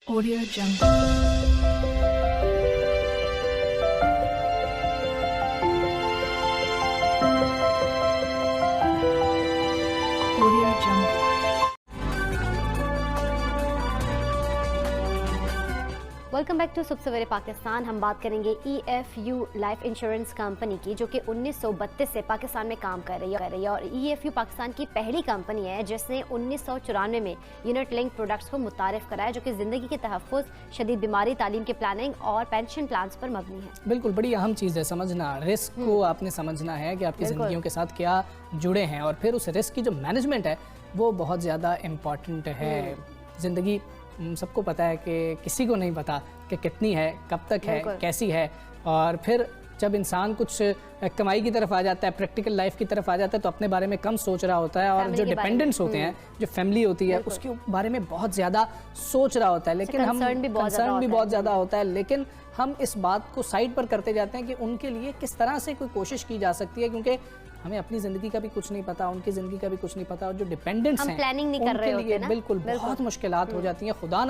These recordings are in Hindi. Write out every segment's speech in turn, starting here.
Audio Jungle. Audio Jungle. Welcome back to Subah Savere Pakistan. हम बात करेंगे EFU लाइफ इंश्योरेंस कंपनी की, जो कि 1932 से पाकिस्तान में काम कर रही है और EFU पाकिस्तान की पहली कंपनी है जिसने 1994 में यूनिट लिंक प्रोडक्ट्स को मुतारिफ कराया, जो कि ज़िंदगी के तहफ़्फ़ुज़, शदीद बीमारी, तालीम के प्लानिंग और पेंशन प्लान्स पर मबनी है। बिल्कुल, बड़ी अहम चीज़ है समझना। रिस्क को आपने समझना है कि आपकी ज़िंदगियों के साथ क्या जुड़े हैं, और फिर उस रिस्क की जो मैनेजमेंट है वो बहुत ज़्यादा इम्पॉर्टेंट है। ज़िंदगी सबको पता है कि किसी को नहीं पता कि कितनी है, कब तक है, कैसी है। और फिर जब इंसान कुछ कमाई की तरफ आ जाता है, प्रैक्टिकल लाइफ की तरफ आ जाता है, तो अपने बारे में कम सोच रहा होता है, और जो डिपेंडेंट्स होते हैं, जो फैमिली होती है, उसके बारे में बहुत ज़्यादा सोच रहा होता है। लेकिन हम कंसर्न भी बहुत ज़्यादा होता है, लेकिन हम इस बात को साइड पर करते जाते हैं कि उनके लिए किस तरह से कोई कोशिश की जा सकती है, क्योंकि हमें अपनी ज़िंदगी का भी कुछ नहीं पता, उनकी ज़िंदगी का भी कुछ नहीं पता, और जो डिपेंडेंट्स हैं प्लानिंग नहीं कर रहे होते हैं ना, बिल्कुल बहुत मुश्किलात हो जाती हैं। खुदा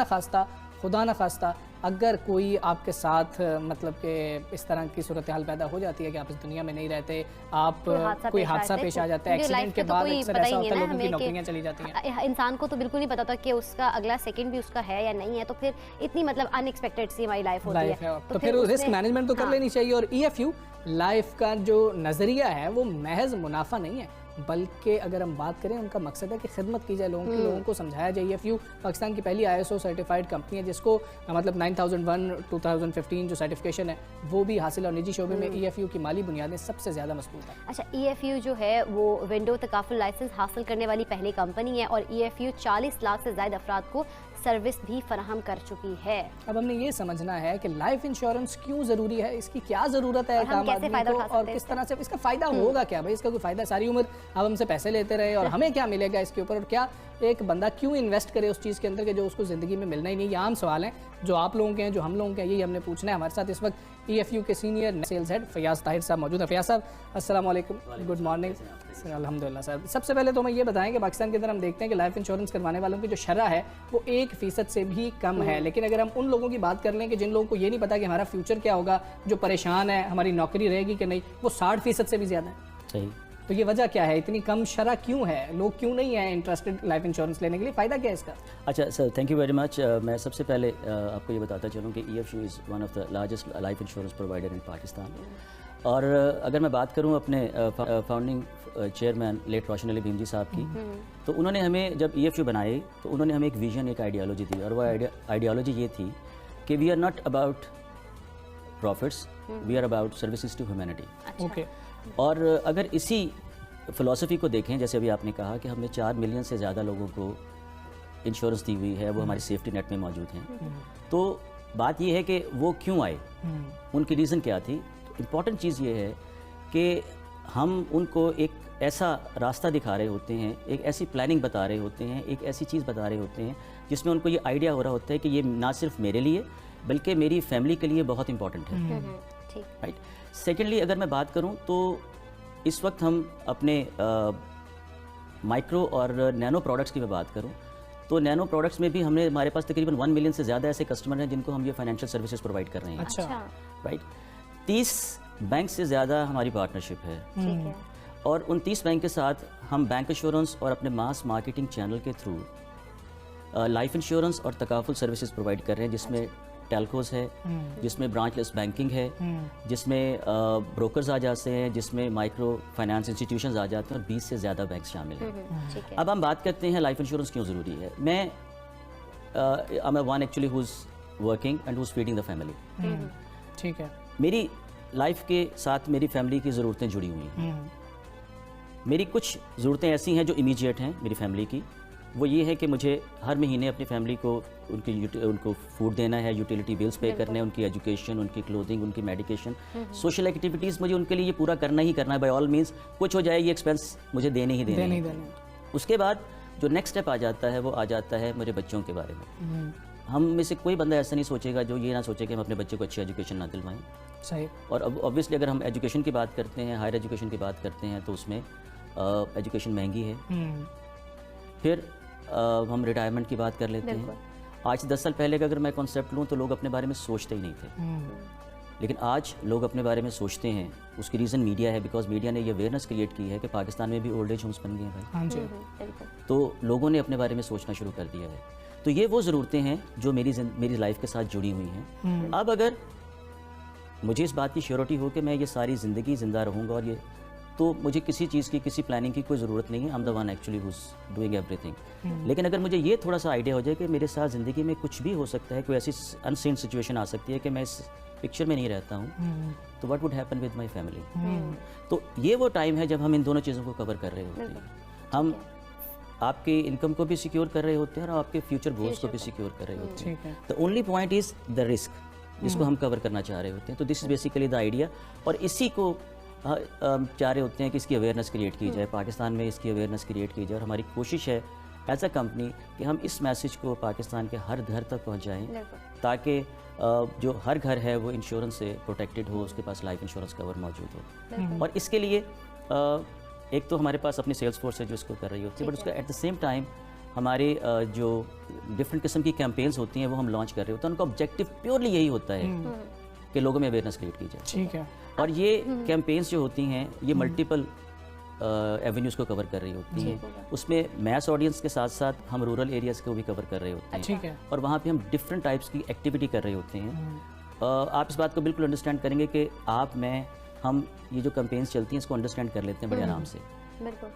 न खास्ता अगर कोई आपके साथ मतलब कि इस तरह की सूरत हाल पैदा हो जाती है कि आप इस दुनिया में नहीं रहते, आप कोई हादसा पेश आ जाता है, एक्सीडेंट के बाद अक्सर ऐसा होता है लोगों की नौकरियां चली जाती हैं। इंसान को तो बिल्कुल नहीं पता था कि उसका अगला सेकंड भी उसका है या नहीं है, तो फिर इतनी मतलब अनएक्सपेक्टेड सी हमारी लाइफ होती है। तो फिर रिस्क मैनेजमेंट तो कर लेनी चाहिए। और EFU लाइफ का जो नज़रिया है वो महज मुनाफा नहीं है, बल्कि अगर हम बात करें, उनका मकसद है कि खिदमत की जाए लोगों को समझाया जाए। EFU पाकिस्तान की पहली ISO सर्टिफाइड कंपनी है, जिसको मतलब 9001 2015 जो सर्टिफिकेशन है वो भी हासिल है, और निजी शोबे में EFU की माली बुनियादें सबसे ज़्यादा मजबूत है। अच्छा, EFU जो है वो विंडो तकाफुल लाइसेंस हासिल करने वाली पहली कंपनी है, और EFU 40 लाख से ज़्यादा अफराद को सर्विस भी फराहम कर चुकी है। अब हमने ये समझना है कि लाइफ इंश्योरेंस क्यों ज़रूरी है, इसकी क्या ज़रूरत है आम आदमी को, और किस तरह से इसका फ़ायदा होगा क्या। भाई, इसका कोई फ़ायदा, सारी उम्र आप हमसे पैसे लेते रहे और हमें क्या मिलेगा इसके ऊपर, और क्या एक बंदा क्यों इन्वेस्ट करे उस चीज़ के अंदर कि जो उसको ज़िंदगी में मिलना ही नहीं। ये आम सवाल हैं जो आप लोगों के हैं, जो हम लोगों के हैं, यही हमने पूछना है। हमारे साथ इस वक्त EFU के senior sales head Fayyaz Tahir साहब मौजूद हैं। फयाज साहब, अस्सलाम वालेकुम, गुड मॉर्निंग। अल्हम्दुलिल्लाह सर, सबसे पहले तो हमें ये बताएं कि पाकिस्तान के अंदर हम देखते हैं कि लाइफ इंश्योरेंस करवाने वालों की जो शरह है वो 1% से भी कम है। लेकिन अगर हम उन लोगों की बात कर लें कि जिन लोगों को ये नहीं पता कि हमारा फ्यूचर क्या होगा, जो परेशान है, हमारी नौकरी रहेगी कि नहीं, वो 60% से भी ज़्यादा है। सही। तो ये वजह क्या है, इतनी कम शरह क्यों है, लोग क्यों नहीं हैं इंटरेस्टेड लाइफ इंश्योरेंस लेने के लिए, फ़ायदा क्या है इसका? अच्छा sir, thank you very much. मैं सबसे पहले आपको ये बताता चलूँ कि EFU is one of the largest life insurance provider in Pakistan. और अगर मैं बात करूँ अपने फाउंडिंग चेयरमैन लेट रोशन अली भीम जी साहब की, तो उन्होंने हमें जब EFU बनाई तो उन्होंने हमें एक विजन, एक आइडियोलॉजी दी, और वह आइडियोलॉजी ये थी कि we are not about profits, we are about services to humanity. Okay. और अगर इसी फ़िलासफ़ी को देखें, जैसे अभी आपने कहा कि हमने 4 मिलियन से ज़्यादा लोगों को इंश्योरेंस दी हुई है, वो हमारी सेफ्टी नेट में मौजूद हैं। तो बात ये है कि वो क्यों आए, उनकी रीज़न क्या थी। तो इम्पॉर्टेंट चीज़ ये है कि हम उनको एक ऐसा रास्ता दिखा रहे होते हैं, एक ऐसी प्लानिंग बता रहे होते हैं, एक ऐसी चीज़ बता रहे होते हैं जिसमें उनको ये आइडिया हो रहा होता है कि ये ना सिर्फ मेरे लिए बल्कि मेरी फैमिली के लिए बहुत इंपॉर्टेंट है। राइट। सेकेंडली, अगर मैं बात करूँ तो इस वक्त हम अपने माइक्रो और नैनो प्रोडक्ट्स की मैं बात करूं, तो नैनो प्रोडक्ट्स में भी हमारे पास तकरीबन 1 मिलियन से ज़्यादा ऐसे कस्टमर हैं जिनको हम ये फाइनेंशियल सर्विसेज प्रोवाइड कर रहे हैं। अच्छा। राइट। 30 बैंक से ज़्यादा हमारी पार्टनरशिप है, ठीक है। और उन 30 बैंक के साथ हम बैंक इंश्योरेंस और अपने मास मार्केटिंग चैनल के थ्रू लाइफ इंश्योरेंस और तकाफुल सर्विसेज प्रोवाइड कर रहे हैं, जिसमें टेलकोस है, जिसमें ब्रांचलेस बैंकिंग है, जिसमें ब्रोकर्स आ जाते हैं, जिसमें माइक्रो फाइनेंस इंस्टीट्यूशंस आ जाते हैं, और 20 से ज़्यादा बैंक शामिल हैं। अब हम बात करते हैं लाइफ इंश्योरेंस क्यों ज़रूरी है। मैं I am one actually who is working and who is feeding the family. ठीक है। मेरी लाइफ के साथ मेरी फैमिली की ज़रूरतें जुड़ी हुई हैं। मेरी कुछ ज़रूरतें ऐसी हैं जो इमीडिएट हैं मेरी फैमिली की, वो ये है कि मुझे हर महीने अपनी फैमिली को उनको फूड देना है, यूटिलिटी बिल्स पे करने हैं, उनकी एजुकेशन, उनकी क्लोथिंग, उनकी मेडिकेशन, सोशल एक्टिविटीज़ मुझे उनके लिए ये पूरा करना ही करना है। बाय ऑल मीन्स कुछ हो जाए, ये एक्सपेंस मुझे देने ही देने। उसके बाद जो नेक्स्ट स्टेप आ जाता है वो आ जाता है मेरे बच्चों के बारे में। हम में से कोई बंदा ऐसा नहीं सोचेगा जो ये ना सोचे कि हम अपने बच्चे को अच्छी एजुकेशन ना दिलवाएं। सही। और अब ऑब्वियसली अगर हम एजुकेशन की बात करते हैं, हायर एजुकेशन की बात करते हैं, तो उसमें एजुकेशन महंगी है। फिर हम रिटायरमेंट की बात कर लेते हैं। आज से 10 साल पहले का अगर मैं कॉन्सेप्ट लूँ तो लोग अपने बारे में सोचते ही नहीं थे, लेकिन आज लोग अपने बारे में सोचते हैं। उसकी रीज़न मीडिया है, बिकॉज मीडिया ने ये अवेयरनेस क्रिएट की है कि पाकिस्तान में भी ओल्ड एज होम्स बन गए हैं भाई। हाँ जी। बिल्कुल। तो लोगों ने अपने बारे में सोचना शुरू कर दिया है। तो ये वो ज़रूरतें हैं जो मेरी लाइफ के साथ जुड़ी हुई हैं। अब अगर मुझे इस बात की श्योरिटी हो कि मैं ये सारी ज़िंदगी ज़िंदा रहूँगा और ये, तो मुझे किसी चीज़ की, किसी प्लानिंग की कोई ज़रूरत नहीं है। I am the one actually who's doing everything. लेकिन अगर मुझे ये थोड़ा सा आइडिया हो जाए कि मेरे साथ ज़िंदगी में कुछ भी हो सकता है, कोई ऐसी अनसीन सिचुएशन आ सकती है कि मैं इस पिक्चर में नहीं रहता हूँ, तो what would happen with my family. तो ये वो टाइम है जब हम इन दोनों चीज़ों को कवर कर रहे होते हैं। हम आपके इनकम को भी सिक्योर कर रहे होते हैं और आपके फ्यूचर गोल्स को भी सिक्योर कर रहे होते हैं। The only point is the risk, जिसको हम कवर करना चाह रहे होते हैं। तो this is basically the idea, और इसी को चाह रहे होते हैं कि इसकी अवेयरनेस क्रिएट की जाए, पाकिस्तान में इसकी अवेयरनेस क्रिएट की जाए। और हमारी कोशिश है एज अ कंपनी कि हम इस मैसेज को पाकिस्तान के हर घर तक पहुंचाएं, ताकि जो हर घर है वो इंश्योरेंस से प्रोटेक्टेड हो, उसके पास लाइफ इंश्योरेंस कवर मौजूद हो। और इसके लिए एक तो हमारे पास अपनी सेल्स फोर्स है जो इसको कर रही होती है, बट उसका एट द सेम टाइम हमारे जो डिफरेंट किस्म की कैंपेन्स होती हैं वो हम लॉन्च कर रहे होते हैं। उनका ऑब्जेक्टिव प्योरली यही होता है कि लोगों में अवेयरनेस क्रिएट की जाए। ठीक है। और ये कैंपेन्स जो होती हैं ये मल्टीपल एवेन्यूज़ को कवर कर रही होती हैं। उसमें मैस ऑडियंस के साथ साथ हम रूरल एरियाज़ को भी कवर कर रहे होते हैं। ठीक है। और वहाँ पे हम डिफरेंट टाइप्स की एक्टिविटी कर रहे होते हैं। आप इस बात को बिल्कुल अंडरस्टैंड करेंगे कि हम ये जो कैंपेन्स चलती हैं इसको अंडरस्टैंड कर लेते हैं बड़े आराम से।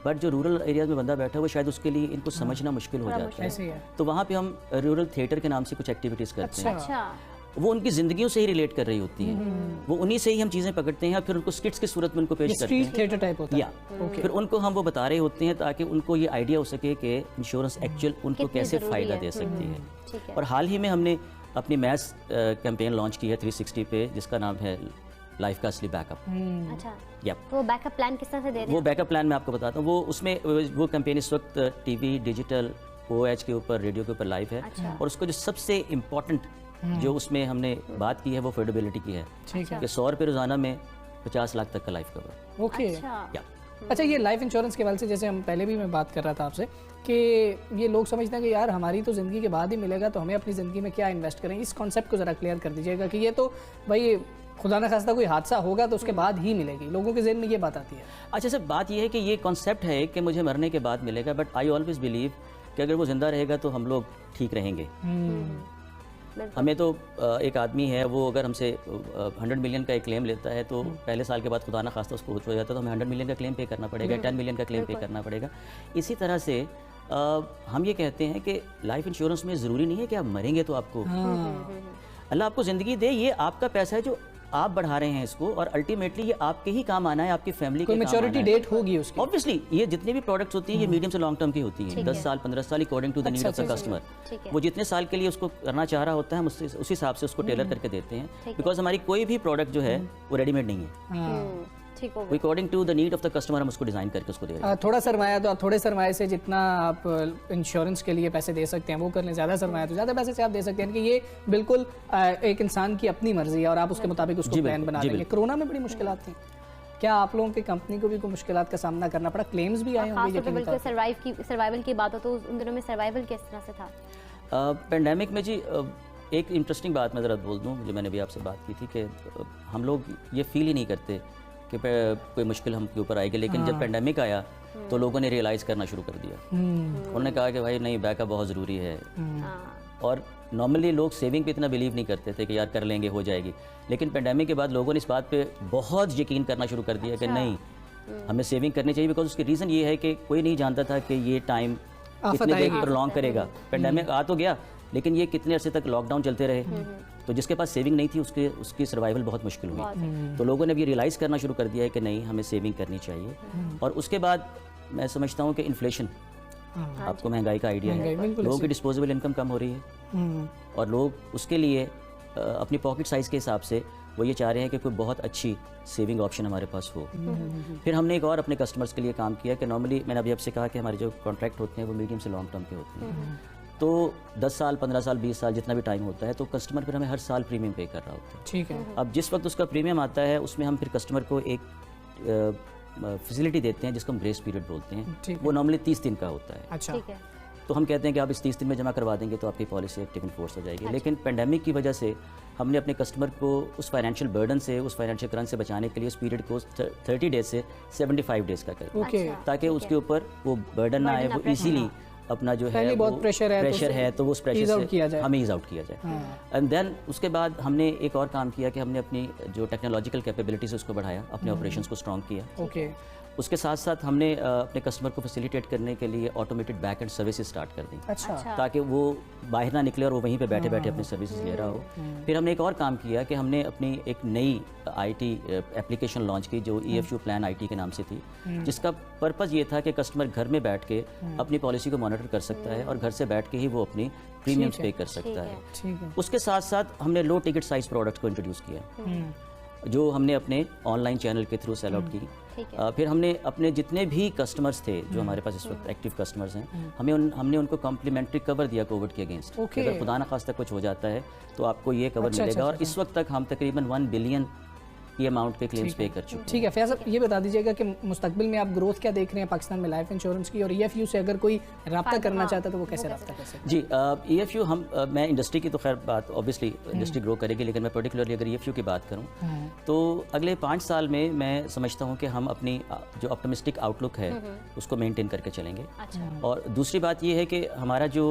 बट जो रूरल एरियाज में बंदा बैठा हुआ शायद उसके लिए इनको समझना मुश्किल हो जाता है। तो वहाँ पे हम रूरल थिएटर के नाम से कुछ एक्टिविटीज़ करते हैं। अच्छा। वो उनकी जिंदगियों से ही रिलेट कर रही होती हैं। वो उन्हीं से ही हम चीज़ें पकड़ते हैं, फिर उनको स्किट्स की सूरत में उनको पेश करते हैं। स्ट्रीट थिएटर टाइप होता है। या फिर उनको हम वो बता रहे होते हैं ताकि उनको ये आइडिया हो सके कि इंश्योरेंस एक्चुअल उनको कैसे फ़ायदा दे सकती है। और हाल ही में हमने अपनी मैस कैंपेन लॉन्च की है 360 पे, जिसका नाम है लाइफ का असली बैकअप। अच्छा। या वो बैकअप प्लान किस तरह से दे रहे हैं? वो बैकअप प्लान मैं आपको बताता हूँ। वो उसमें वो कैंपेन इस वक्त टीवी, डिजिटल, OH के ऊपर, रेडियो के ऊपर लाइव है। और उसको जो सबसे इम्पोर्टेंट जो उसमें हमने बात की है वो अफोर्डेबिलिटी की है। ठीक है। कि 100 रुपये रोजाना में 50 लाख तक का लाइफ कवर। ओके। या अच्छा, ये लाइफ इंश्योरेंस के वाले से जैसे हम पहले भी मैं बात कर रहा था आपसे कि ये लोग समझते हैं कि यार हमारी तो ज़िंदगी के बाद ही मिलेगा, तो हमें अपनी ज़िंदगी में क्या इन्वेस्ट करें। इस कॉन्सेप्ट को ज़रा क्लियर कर दीजिएगा कि ये तो भाई खुदा न खास्ता कोई हादसा होगा तो उसके बाद ही मिलेगी। लोगों के ज़हन में ये बात आती है। अच्छा सर, बात ये है कि ये कॉन्सेप्ट है कि मुझे मरने के बाद मिलेगा, बट आई ऑलवेज बिलीव कि अगर वो ज़िंदा रहेगा तो हम लोग ठीक रहेंगे। हमें तो एक आदमी है, वो अगर हमसे 100 मिलियन का एक क्लेम लेता है तो पहले साल के बाद खुदा ना खास्ता उसको हो जाता है तो हमें 100 मिलियन का क्लेम पे करना पड़ेगा, 10 मिलियन का क्लेम पे करना पड़ेगा। इसी तरह से हम ये कहते हैं कि लाइफ इंश्योरेंस में ज़रूरी नहीं है कि आप मरेंगे तो आपको अल्लाह आपको ज़िंदगी दे। ये आपका पैसा है जो आप बढ़ा रहे हैं इसको, और अल्टीमेटली ये आपके ही काम आना है, आपकी फैमिली के काम आना है। मैच्योरिटी डेट होगी उसकी। ऑब्वियसली ये जितने भी प्रोडक्ट्स होती हैं ये मीडियम से लॉन्ग टर्म की होती हैं, 10 साल 15 साल according to the need of the customer. वो जितने साल के लिए उसको करना चाह रहा होता है हम उस हिसाब से उसको टेलर करके देते हैं, बिकॉज हमारी कोई भी प्रोडक्ट जो है वो रेडीमेड नहीं है। According to the need of the customer हम उसको डिज़ाइन करके उसको दे रहे हैं। थोड़ा सरमाया तो आप थोड़े सरमाए से जितना आप इंश्योरेंस के लिए पैसे दे सकते हैं वो कर लें, ज़्यादा सरमाया तो ज़्यादा पैसे से आप दे सकते हैं। कि ये बिल्कुल एक इंसान की अपनी मर्जी है और आप उसके मुताबिक उसको प्लान बना देंगे। कोरोना में बड़ी मुश्किलात थी, क्या आप लोगों की कंपनी को भी कोई मुश्किलात का सामना करना पड़ा? क्लेम्स भी आए होंगे। बिल्कुल सर्वाइवल की बात हो तो उन दिनों में सर्वाइवल किस तरह से था? पेंडेमिक में जी एक इंटरेस्टिंग बात मैं ज़रा बोल दूँ, जो मैंने भी आपसे बात की थी कि हम लोग ये फील ही नहीं करते कि कोई मुश्किल हमके ऊपर आएगी, लेकिन जब पेंडेमिक आया तो लोगों ने रियलाइज़ करना शुरू कर दिया। उन्होंने कहा कि भाई नहीं, बैकअप बहुत ज़रूरी है। और नॉर्मली लोग सेविंग पे इतना बिलीव नहीं करते थे कि यार कर लेंगे, हो जाएगी, लेकिन पेंडेमिक के बाद लोगों ने इस बात पे बहुत यकीन करना शुरू कर दिया कि नहीं, हमें सेविंग करनी चाहिए। बिकॉज उसकी रीज़न ये है कि कोई नहीं जानता था कि ये टाइम कितने देर प्रोलॉन्ग करेगा। पेंडेमिक आ तो गया, लेकिन ये कितने अरसे तक लॉकडाउन चलते रहे, तो जिसके पास सेविंग नहीं थी उसकी सर्वाइवल बहुत मुश्किल हुई। तो लोगों ने भी रियलाइज़ करना शुरू कर दिया है कि नहीं, हमें सेविंग करनी चाहिए। और उसके बाद मैं समझता हूँ कि इन्फ्लेशन, आपको महंगाई का आइडिया है, लोगों की डिस्पोजेबल इनकम कम हो रही है और लोग उसके लिए अपनी पॉकेट साइज़ के हिसाब से वो ये चाह रहे हैं कि कोई बहुत अच्छी सेविंग ऑप्शन हमारे पास हो। फिर हमने एक और अपने कस्टमर्स के लिए काम किया कि नॉर्मली मैंने अभी आपसे कहा कि हमारे जो कॉन्ट्रैक्ट होते हैं वो मीडियम से लॉन्ग टर्म के होते हैं। तो 10 साल 15 साल 20 साल जितना भी टाइम होता है तो कस्टमर फिर हमें हर साल प्रीमियम पे कर रहा होता है। ठीक है। अब जिस वक्त उसका प्रीमियम आता है उसमें हम फिर कस्टमर को एक फैसिलिटी देते हैं जिसको हम ग्रेस पीरियड बोलते हैं। वो नॉर्मली 30 दिन का होता है। अच्छा। तो हम कहते हैं कि आप इस 30 दिन में जमा करवा देंगे तो आपकी पॉलिसी एक्टिव इन फोर्स हो जाएगी। लेकिन पेंडेमिक की वजह से हमने अपने कस्टमर को उस फाइनेंशियल बर्डन से, उस फाइनेंशियल क्रंच से बचाने के लिए उस पीरियड को 30 डेज से 75 डेज का कर दिया, ओके, ताकि उसके ऊपर वो बर्डन ना आए, वो इजीली अपना जो है पहले बहुत प्रेशर है तो वो उस प्रेशर से हमें ईज आउट किया जाए। एंड देन उसके बाद हमने एक और काम किया कि हमने अपनी जो टेक्नोलॉजिकल कैपेबिलिटीज उसको बढ़ाया, अपने ऑपरेशंस को स्ट्रॉन्ग किया। ओके, उसके साथ साथ हमने अपने कस्टमर को फैसिलिटेट करने के लिए automated back and services start कर दी, अच्छा, ताकि वो बाहर ना निकले और वो वहीं पे बैठे बैठे अपनी सर्विसेज ले रहा हो। फिर हमने एक और काम किया कि हमने अपनी एक नई आईटी एप्लीकेशन लॉन्च की जो EFU प्लान IT के नाम से थी, जिसका पर्पज़ ये था कि कस्टमर घर में बैठ के अपनी पॉलिसी को मॉनिटर कर सकता है और घर से बैठ के ही वो अपनी प्रीमियम्स पे कर सकता है। ठीक है, उसके साथ साथ हमने लो टिकट साइज प्रोडक्ट को इंट्रोड्यूस किया, जो हमने अपने ऑनलाइन चैनल के थ्रू सेल आउट की। फिर हमने अपने जितने भी कस्टमर्स थे जो हमारे पास इस वक्त एक्टिव कस्टमर्स हैं, हमने उनको कॉम्प्लीमेंट्री कवर दिया कोविड के अगेंस्ट। अगर खुदा न खास्ता कुछ हो जाता है तो आपको ये कवर मिलेगा। और इस वक्त तक हम तकरीबन 1 बिलियन की अमाउंट पे क्लेम्स पे कर चुके हैं। ठीक है। फैज़ साहब, ये बता दीजिएगा कि मुस्तकबिल में आप ग्रोथ क्या देख रहे हैं पाकिस्तान में लाइफ इंश्योरेंस की, और EFU से अगर कोई रब्ता करना चाहता है तो वो कैसे रब्ता कर सकता है? जी, EFU मैं इंडस्ट्री की तो खैर बात ऑब्वियसली इंडस्ट्री ग्रो करेगी, लेकिन मैं पर्टिकुलरली अगर EFU की बात करूं तो अगले 5 साल में मैं समझता हूं कि हम अपनी जो ऑप्टिमिस्टिक आउटलुक है उसको मेंटेन करके चलेंगे। और दूसरी बात ये है कि हमारा जो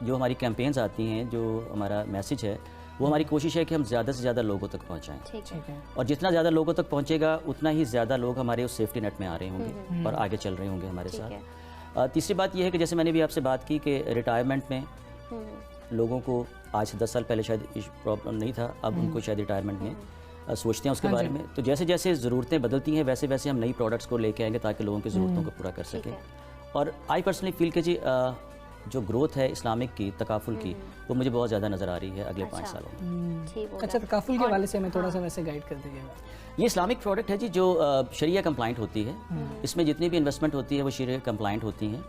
हमारी कैंपेन्स आती हैं, जो हमारा मैसेज है, वो हमारी कोशिश है कि हम ज़्यादा से ज़्यादा लोगों तक पहुँचाएँ। ठीक है, और जितना ज़्यादा लोगों तक पहुँचेगा उतना ही ज़्यादा लोग हमारे उस सेफ्टी नेट में आ रहे होंगे और आगे चल रहे होंगे हमारे साथ। तीसरी बात यह है कि जैसे मैंने भी आपसे बात की कि रिटायरमेंट में लोगों को आज से 10 साल पहले शायद प्रॉब्लम नहीं था, अब उनको शायद रिटायरमेंट में सोचते हैं उसके बारे में। तो जैसे जैसे ज़रूरतें बदलती हैं वैसे वैसे हम नई प्रोडक्ट्स को लेके आएंगे ताकि लोगों की ज़रूरतों को पूरा कर सकें। और आई पर्सनली फील कि जी जो ग्रोथ है इस्लामिक की, तकाफुल की, वो मुझे बहुत ज़्यादा नज़र आ रही है अगले 5 सालों में। अच्छा, तकाफुल के हवाले से हमें थोड़ा सा वैसे गाइड कर दीजिएगा। ये इस्लामिक प्रोडक्ट है जी, जो शरिया कंप्लाइंट होती है। इसमें जितनी भी इन्वेस्टमेंट होती है वो शरिया कंप्लाइंट होती हैं।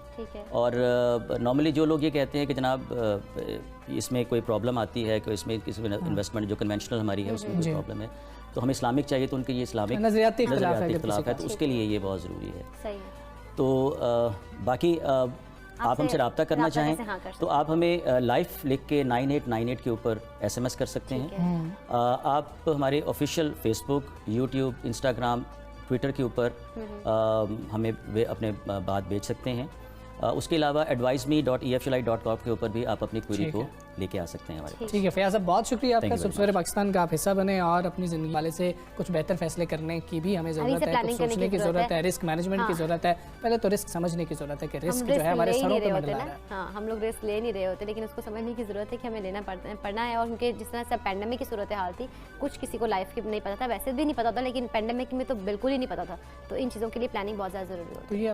और नॉर्मली जो लोग ये कहते हैं कि जनाब इसमें कोई प्रॉब्लम आती है, कोई इसमें किसी इन्वेस्टमेंट जो कन्वेंशनल हमारी है उसमें कोई प्रॉब्लम है, तो हमें इस्लामिक चाहिए, तो उनके ये इस्लामिक नज़रियाती इख्तिलाफ है, तो उसके लिए ये बहुत ज़रूरी है। तो बाकी आप हमसे रब्ता करना चाहें तो आप हमें लाइफ लिख के 9898 के ऊपर SMS कर सकते हैं। आप हमारे official Facebook, YouTube, Instagram, Twitter के ऊपर हमें अपने बात भेज सकते हैं। उसके अलावा adviseme.efuli.com के ऊपर भी आप अपनी क्वेरी को लेके आ सकते हैं हमारे पास। ठीक है फैज़ साहब, बहुत शुक्रिया आपका। सबसवेरे पाकिस्तान का आप हिस्सा बने और अपनी ज़िंदगी वाले से कुछ बेहतर फैसले करने की भी हमें ज़रूरत है, कुछ सोचने की ज़रूरत है, रिस्क मैनेजमेंट की ज़रूरत है। पहले तो रिस्क समझने की ज़रूरत है कि रिस्क जो है हमारे सरों पर मंडरा रहा है। हाँ, हम लोग रिस्क ले नहीं रहे होते, लेकिन उसको समझने की ज़रूरत है कि हमें लेना पड़ना है। और उनके जिस तरह से पैंडेमिक की सूरत हाल थी, कुछ किसी को लाइफ की नहीं पता था, वैसे भी नहीं पता था, लेकिन पैंडेमिक में तो बिल्कुल ही नहीं पता था। तो इन चीज़ों के लिए प्लानिंग बहुत ज़्यादा ज़रूरी होती है।